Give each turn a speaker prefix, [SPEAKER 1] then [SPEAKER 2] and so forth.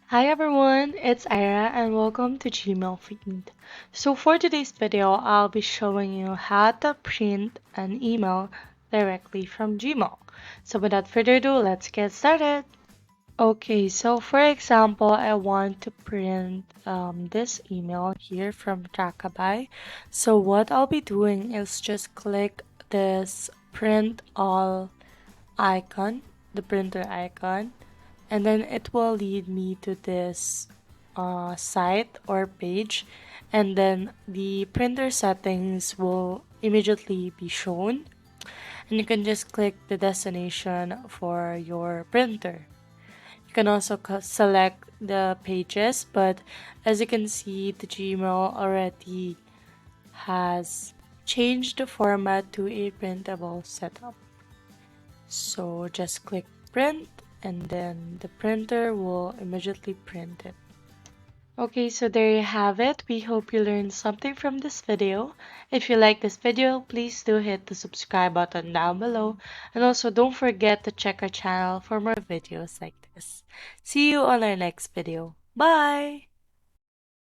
[SPEAKER 1] Hi everyone, it's Ira and welcome to gmailfiend. So for today's video, I'll be showing you how to print an email directly from Gmail. So without further ado, let's get started. Okay, so for example, I want to print this email here from Trakaby. So what I'll be doing is just click this print all icon, the printer icon, and then it will lead me to this site or page, and then the printer settings will immediately be shown, and you can just click the destination for your printer. You can also select the pages, but as you can see, the Gmail already has changed the format to a printable setup. So just click print and then the printer will immediately print it. Okay, so there you have it. We hope you learned something from this video. If you like this video, please do hit the subscribe button down below. And also don't forget to check our channel for more videos like this. See you on our next video. Bye!